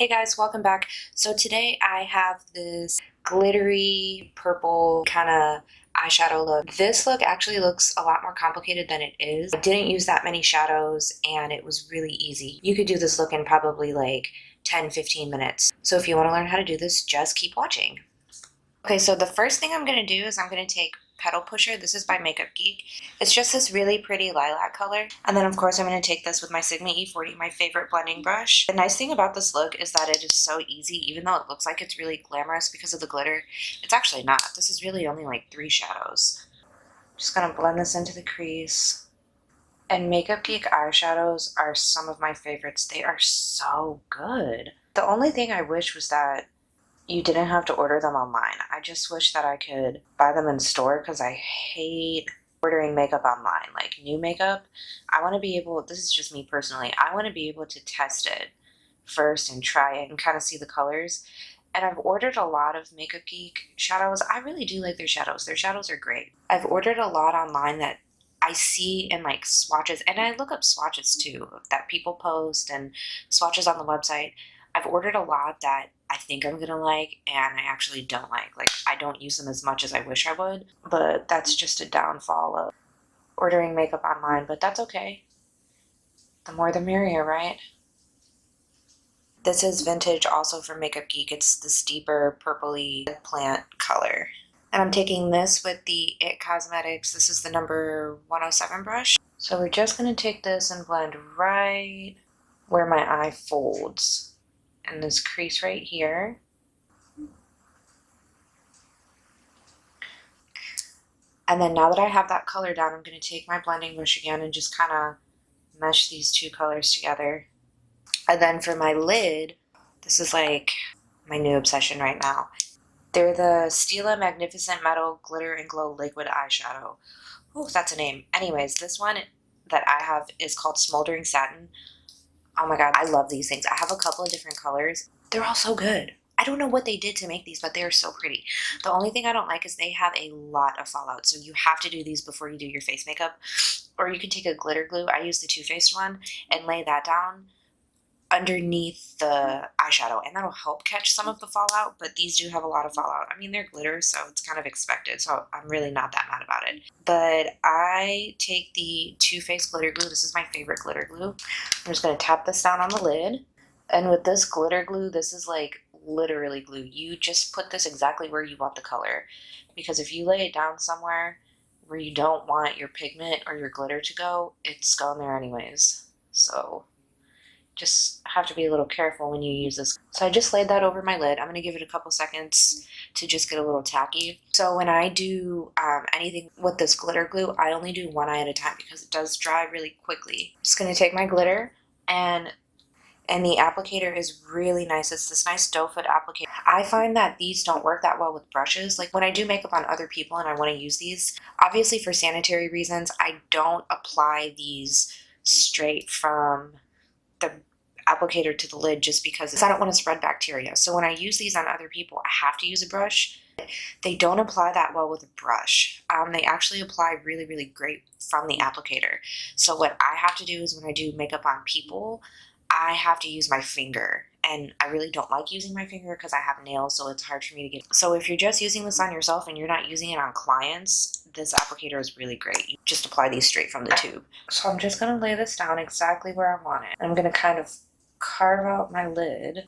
Hey guys, welcome back. So today I have this glittery purple kind of eyeshadow look. This look actually looks a lot more complicated than it is. I didn't use that many shadows and it was really easy. You could do this look in probably like 10-15 minutes. So if you want to learn how to do this, just keep watching. Okay, so the first thing I'm going to do is I'm going to take Petal Pusher. This is by Makeup Geek. It's just this really pretty lilac color. And then of course I'm going to take this with my Sigma E40, my favorite blending brush. The nice thing about this look is that it is so easy, even though it looks like it's really glamorous because of the glitter. It's actually not. This is really only like 3 shadows. Just going to blend this into the crease. And Makeup Geek eyeshadows are some of my favorites. They are so good. The only thing I wish was that you didn't have to order them online. I just wish that I could buy them in store because I hate ordering makeup online. Like new makeup, I want to be able, this is just me personally, I want to be able to test it first and try it and kind of see the colors. And I've ordered a lot of Makeup Geek shadows. I really do like their shadows. Their shadows are great. I've ordered a lot online that I see in like swatches, and I look up swatches too that people post and swatches on the website. I've ordered a lot that I think I'm gonna like and I actually don't like. Like, I don't use them as much as I wish I would, but that's just a downfall of ordering makeup online, but that's okay. The more the merrier, right? This is vintage also from Makeup Geek. It's this deeper purpley plant color. And I'm taking this with the It Cosmetics. This is the number 107 brush. So we're just gonna take this and blend right where my eye folds. And this crease right here. And then now that I have that color down, I'm going to take my blending brush again and just kind of mesh these two colors together. And then for my lid, this is like my new obsession right now. They're the Stila Magnificent Metal Glitter and Glow Liquid Eyeshadow. Oh, that's a name. Anyways, this one that I have is called Smoldering Satin. Oh my god, I love these things. I have a couple of different colors. They're all so good. I don't know what they did to make these, but they are so pretty. The only thing I don't like is they have a lot of fallout, so you have to do these before you do your face makeup. Or you can take a glitter glue. I use the Too Faced one and lay that down underneath the eyeshadow, and that'll help catch some of the fallout, but these do have a lot of fallout. I mean, they're glitter, so it's kind of expected, so I'm really not that mad about it. But I take the Too Faced glitter glue. This is my favorite glitter glue. I'm just going to tap this down on the lid, and with this glitter glue, this is like literally glue. You just put this exactly where you want the color, because if you lay it down somewhere where you don't want your pigment or your glitter to go, it's gone there anyways. So just have to be a little careful when you use this. So I just laid that over my lid. I'm going to give it a couple seconds to just get a little tacky. So when I do anything with this glitter glue, I only do one eye at a time because it does dry really quickly. I'm just going to take my glitter, and the applicator is really nice. It's this nice doe foot applicator. I find that these don't work that well with brushes. Like when I do makeup on other people and I want to use these, obviously for sanitary reasons, I don't apply these straight from the applicator to the lid just because I don't want to spread bacteria. So when I use these on other people, I have to use a brush. They don't apply that well with a brush. They actually apply really, really great from the applicator. So what I have to do is when I do makeup on people, I have to use my finger. And I really don't like using my finger because I have nails, so it's hard for me to get. So if you're just using this on yourself and you're not using it on clients, this applicator is really great. You just apply these straight from the tube. So I'm just going to lay this down exactly where I want it. I'm going to kind of carve out my lid.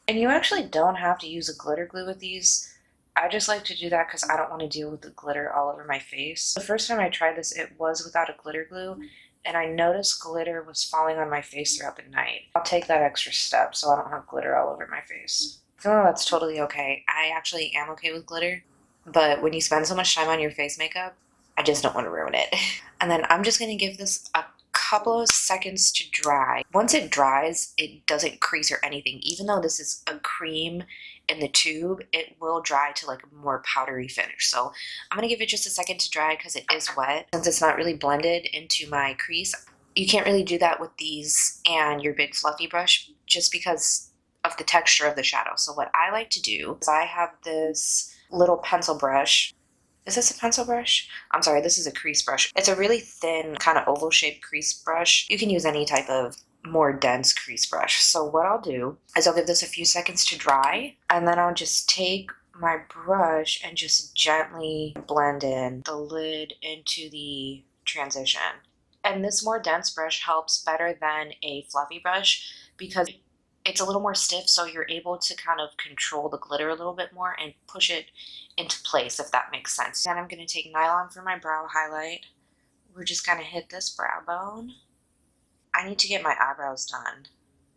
And you actually don't have to use a glitter glue with these. I just like to do that because I don't want to deal with the glitter all over my face. The first time I tried this, it was without a glitter glue, and I noticed glitter was falling on my face throughout the night. I'll take that extra step so I don't have glitter all over my face. Oh, that's totally okay. I actually am okay with glitter, but when you spend so much time on your face makeup, I just don't want to ruin it. And then I'm just going to give this a couple of seconds to dry. Once it dries, it doesn't crease or anything. Even though this is a cream in the tube, it will dry to like a more powdery finish. So I'm going to give it just a second to dry because it is wet. Since it's not really blended into my crease, you can't really do that with these and your big fluffy brush just because of the texture of the shadow. So what I like to do is I have this little pencil brush. Is this a pencil brush? I'm sorry, this is a crease brush. It's a really thin, kind of oval-shaped crease brush. You can use any type of more dense crease brush. So what I'll do is I'll give this a few seconds to dry, and then I'll just take my brush and just gently blend in the lid into the transition. And this more dense brush helps better than a fluffy brush because it's a little more stiff, so you're able to kind of control the glitter a little bit more and push it into place, if that makes sense. Then I'm going to take Nylon for my brow highlight. We're just going to hit this brow bone. I need to get my eyebrows done.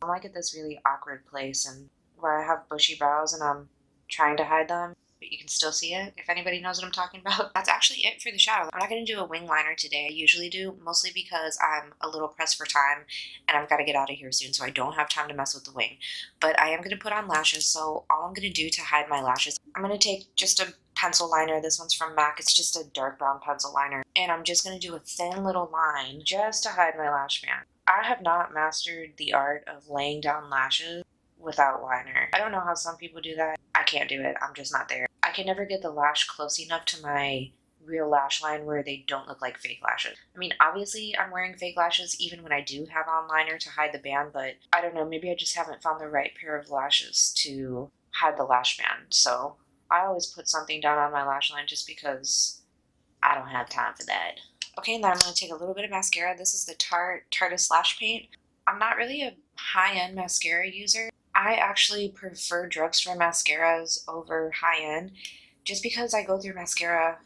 I'm like at this really awkward place and where I have bushy brows and I'm trying to hide them, but you can still see it, if anybody knows what I'm talking about. That's actually it for the shadow. I'm not going to do a wing liner today. I usually do, mostly because I'm a little pressed for time and I've got to get out of here soon, so I don't have time to mess with the wing. But I am going to put on lashes, so all I'm going to do to hide my lashes, I'm going to take just a pencil liner. This one's from MAC. It's just a dark brown pencil liner. And I'm just going to do a thin little line just to hide my lash band. I have not mastered the art of laying down lashes without liner. I don't know how some people do that. I can't do it. I'm just not there. I can never get the lash close enough to my real lash line where they don't look like fake lashes. I mean, obviously I'm wearing fake lashes even when I do have on liner to hide the band, but I don't know, maybe I just haven't found the right pair of lashes to hide the lash band. So I always put something down on my lash line just because I don't have time for that. Okay, and then I'm going to take a little bit of mascara. This is the Tarteist Lash Paint. I'm not really a high-end mascara user. I actually prefer drugstore mascaras over high-end just because I go through mascara.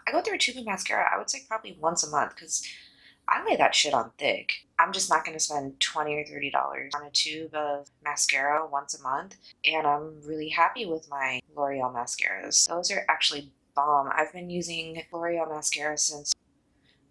I go through a tube of mascara, I would say probably once a month because I lay that shit on thick. I'm just not going to spend $20 or $30 on a tube of mascara once a month, and I'm really happy with my L'Oreal mascaras. Those are actually bomb. I've been using L'Oreal mascara since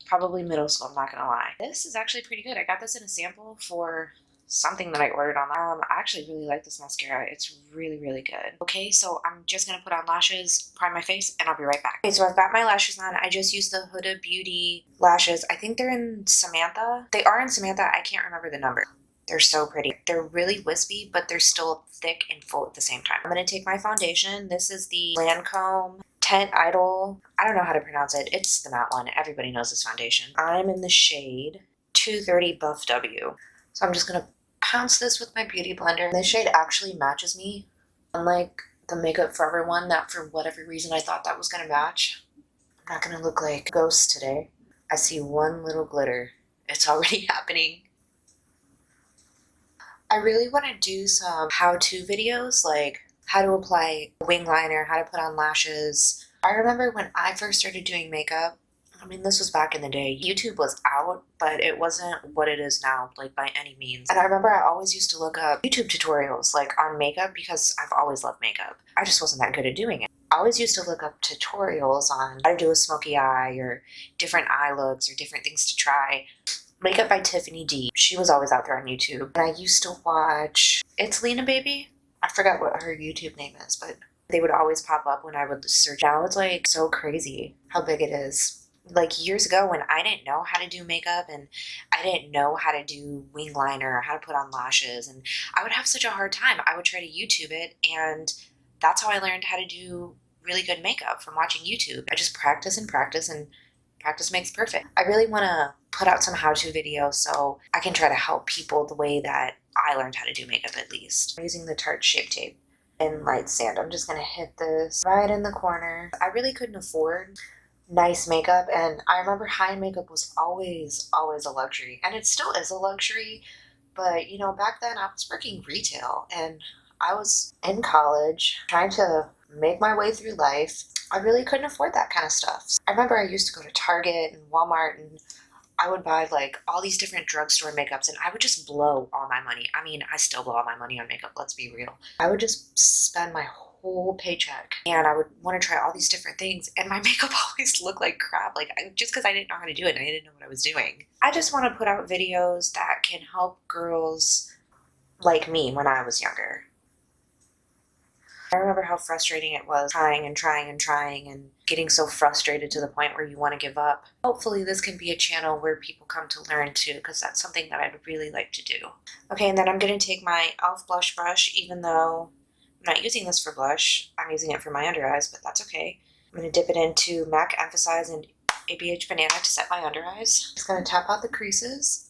probably middle school, I'm not gonna lie. This is actually pretty good. I got this in a sample for something that I ordered online. I actually really like this mascara. It's really, really good. Okay, so I'm just gonna put on lashes, prime my face, and I'll be right back. Okay, so I've got my lashes on. I just used the Huda Beauty lashes. I think they're in Samantha. They are in Samantha. I can't remember the number. They're so pretty. They're really wispy, but they're still thick and full at the same time. I'm gonna take my foundation. This is the Lancome TeintI. I don't know how to pronounce it. It's the matte one. Everybody knows this foundation. I'm in the shade 230 Buff W. So I'm just going to pounce this with my beauty blender. This shade actually matches me. Unlike the Makeup Forever one that for whatever reason I thought that was going to match. I'm not going to look like a ghost today. I see one little glitter. It's already happening. I really want to do some how-to videos like how to apply wing liner, how to put on lashes. I remember when I first started doing makeup, I mean, this was back in the day. YouTube was out, but it wasn't what it is now, like by any means. And I remember I always used to look up YouTube tutorials like on makeup because I've always loved makeup. I just wasn't that good at doing it. I always used to look up tutorials on how to do a smoky eye or different eye looks or different things to try. Makeup by Tiffany D. She was always out there on YouTube. And I used to watch It's Lena Baby. I forgot what her YouTube name is, but they would always pop up when I would search. Now it's like so crazy how big it is. Like years ago when I didn't know how to do makeup and I didn't know how to do wing liner or how to put on lashes, and I would have such a hard time. I would try to YouTube it, and that's how I learned how to do really good makeup, from watching YouTube. I just practice and practice, and practice makes perfect. I really want to put out some how-to videos so I can try to help people the way that I learned how to do makeup at least. I'm using the Tarte Shape Tape and light sand. I'm just going to hit this right in the corner. I really couldn't afford nice makeup, and I remember high-end makeup was always a luxury, and it still is a luxury, but you know, back then I was working retail and I was in college trying to make my way through life. I really couldn't afford that kind of stuff. I remember I used to go to Target and Walmart, and I would buy like all these different drugstore makeups, and I would just blow all my money. I mean, I still blow all my money on makeup, let's be real. I would just spend my whole paycheck, and I would want to try all these different things, and my makeup always looked like crap, just because I didn't know how to do it and I didn't know what I was doing. I just want to put out videos that can help girls like me when I was younger. I remember how frustrating it was trying and getting so frustrated to the point where you want to give up. Hopefully this can be a channel where people come to learn too, because that's something that I'd really like to do. Okay, and then I'm going to take my e.l.f. blush brush, even though I'm not using this for blush. I'm using it for my under eyes, but that's okay. I'm going to dip it into MAC Emphasize and ABH Banana to set my under eyes. Just going to tap out the creases.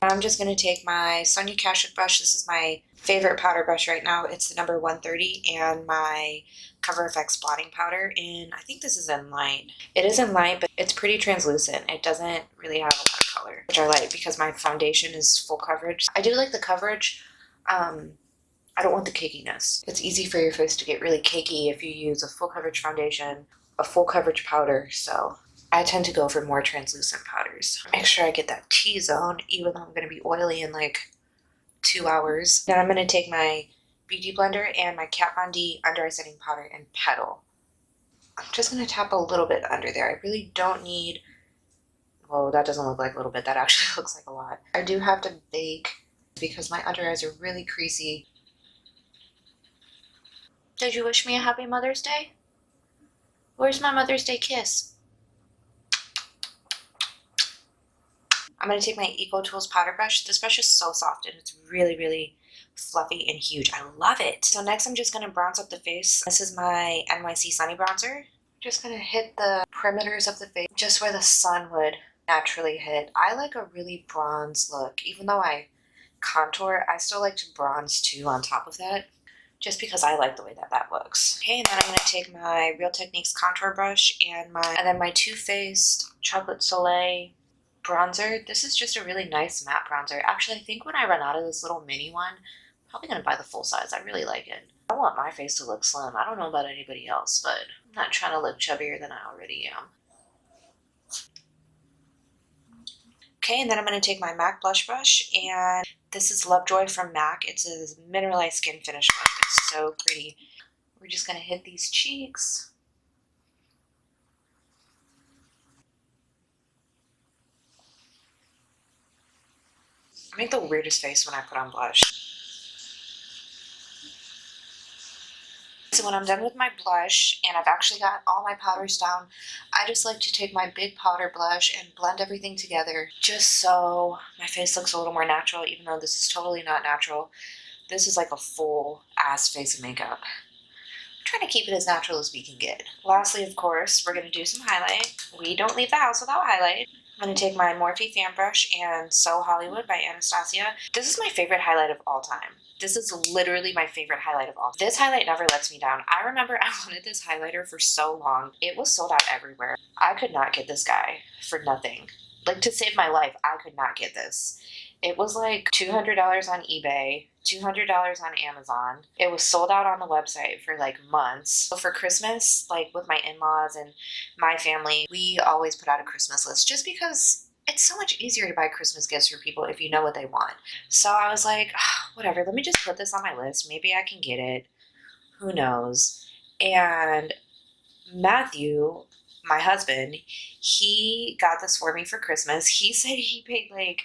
I'm just going to take my Sonia Kashuk brush. This is my favorite powder brush right now. It's the number 130, and my Cover FX blotting powder. And I think this is in light. It is in light, but it's pretty translucent. It doesn't really have a lot of color, which I like because my foundation is full coverage. I do like the coverage. I don't want the cakiness. It's easy for your face to get really cakey if you use a full coverage foundation, a full coverage powder. So I tend to go for more translucent powders. Make sure I get that T-zone, even though I'm going to be oily in like 2 hours. Then I'm going to take my Beauty Blender and my Kat Von D Under Eye Setting Powder in Petal. I'm just going to tap a little bit under there. I really don't need... Whoa, that doesn't look like a little bit. That actually looks like a lot. I do have to bake because my under eyes are really creasy. Did you wish me a happy Mother's Day? Where's my Mother's Day kiss? I'm going to take my Eco Tools powder brush. This brush is so soft and it's really, really fluffy and huge. I love it. So next I'm just going to bronze up the face. This is my NYC Sunny Bronzer. Just going to hit the perimeters of the face just where the sun would naturally hit. I like a really bronze look. Even though I contour, I still like to bronze too on top of that, just because I like the way that that looks. Okay, and then I'm going to take my Real Techniques contour brush and then my Too Faced Chocolate Soleil bronzer. This is just a really nice matte bronzer. Actually, I think when I run out of this little mini one, I'm probably going to buy the full size. I really like it. I want my face to look slim. I don't know about anybody else, but I'm not trying to look chubbier than I already am. Okay, and then I'm going to take my MAC blush brush, and this is Lovejoy from MAC. It's a mineralized skin finish blush. It's so pretty. We're just going to hit these cheeks. I make the weirdest face when I put on blush. So when I'm done with my blush and I've actually got all my powders down, I just like to take my big powder brush and blend everything together just so my face looks a little more natural, even though this is totally not natural. This is like a full ass face of makeup. I'm trying to keep it as natural as we can get. Lastly, of course, we're going to do some highlight. We don't leave the house without highlight. I'm going to take my Morphe fan brush and So Hollywood by Anastasia. This is my favorite highlight of all time. This is literally my favorite highlight of all time. This highlight never lets me down. I remember I wanted this highlighter for so long. It was sold out everywhere. I could not get this guy for nothing. Like, to save my life, I could not get this. It was like $200 on eBay, $200 on Amazon. It was sold out on the website for like months. So for Christmas, like with my in-laws and my family, we always put out a Christmas list just because it's so much easier to buy Christmas gifts for people if you know what they want. So I was like, whatever, let me just put this on my list. Maybe I can get it. Who knows? And Matthew, my husband, he got this for me for Christmas. He said he paid like,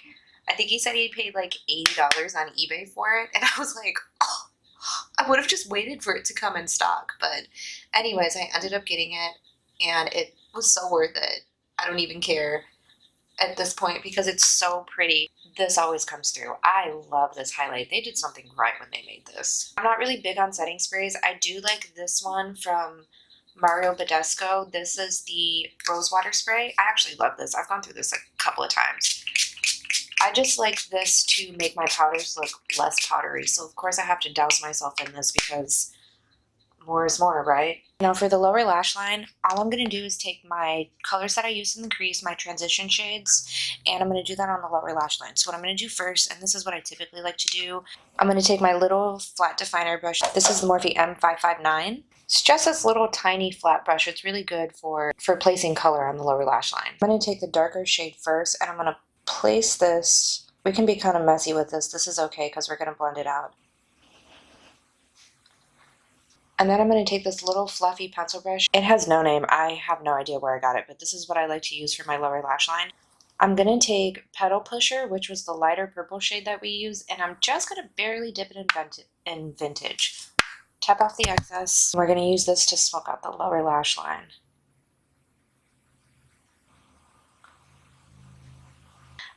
I think he said he paid like $80 on eBay for it. And I was like, oh, I would have just waited for it to come in stock. But anyways, I ended up getting it and it was so worth it. I don't even care at this point because it's so pretty. This always comes through. I love this highlight. They did something right when they made this. I'm not really big on setting sprays. I do like this one from Mario Badescu. This is the Rose Water Spray. I actually love this. I've gone through this a couple of times. I just like this to make my powders look less powdery. So of course I have to douse myself in this because more is more, right? Now for the lower lash line, all I'm going to do is take my colors that I use in the crease, my transition shades, and I'm going to do that on the lower lash line. So what I'm going to do first, and this is what I typically like to do, I'm going to take my little flat definer brush. This is the Morphe M559. It's just this little tiny flat brush. It's really good for placing color on the lower lash line. I'm going to take the darker shade first, and I'm going to place this. We can be kind of messy with this. This is okay because we're going to blend it out. And then I'm going to take this little fluffy pencil brush. It has no name. I have no idea where I got it, but this is what I like to use for my lower lash line. I'm going to take Petal Pusher, which was the lighter purple shade that we use, and I'm just going to barely dip it in Vintage. Tap off the excess. We're going to use this to smoke out the lower lash line.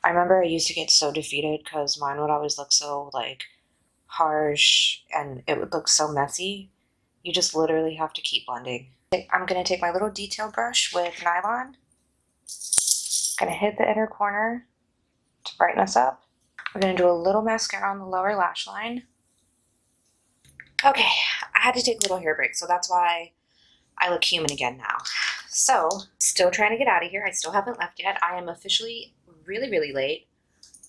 I remember I used to get so defeated because mine would always look so like harsh and it would look so messy. You just literally have to keep blending. I'm going to take my little detail brush with Nylon. Going to hit the inner corner to brighten us up. We're going to do a little mascara on the lower lash line. Okay, I had to take a little hair break, so that's why I look human again now. So, still trying to get out of here. I still haven't left yet. I am officially really, really late,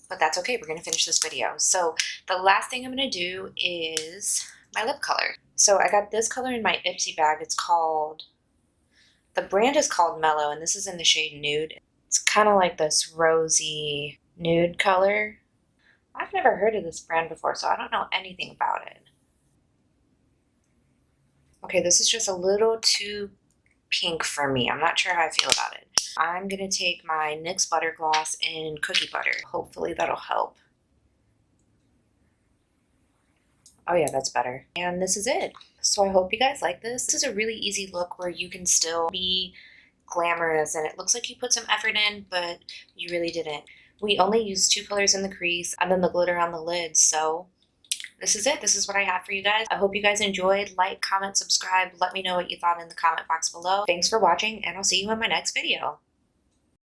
but that's okay. We're going to finish this video. So, the last thing I'm going to do is my lip color. So, I got this color in my Ipsy bag. It's called, the brand is called Mellow, and this is in the shade Nude. It's kind of like this rosy nude color. I've never heard of this brand before, so I don't know anything about it. Okay, this is just a little too pink for me. I'm not sure how I feel about it. I'm going to take my NYX Butter Gloss in Cookie Butter. Hopefully that'll help. Oh yeah, that's better. And this is it. So I hope you guys like this. This is a really easy look where you can still be glamorous, and it looks like you put some effort in, but you really didn't. We only used 2 colors in the crease and then the glitter on the lid, so this is it. This is what I have for you guys. I hope you guys enjoyed. Like, comment, subscribe. Let me know what you thought in the comment box below. Thanks for watching, and I'll see you in my next video.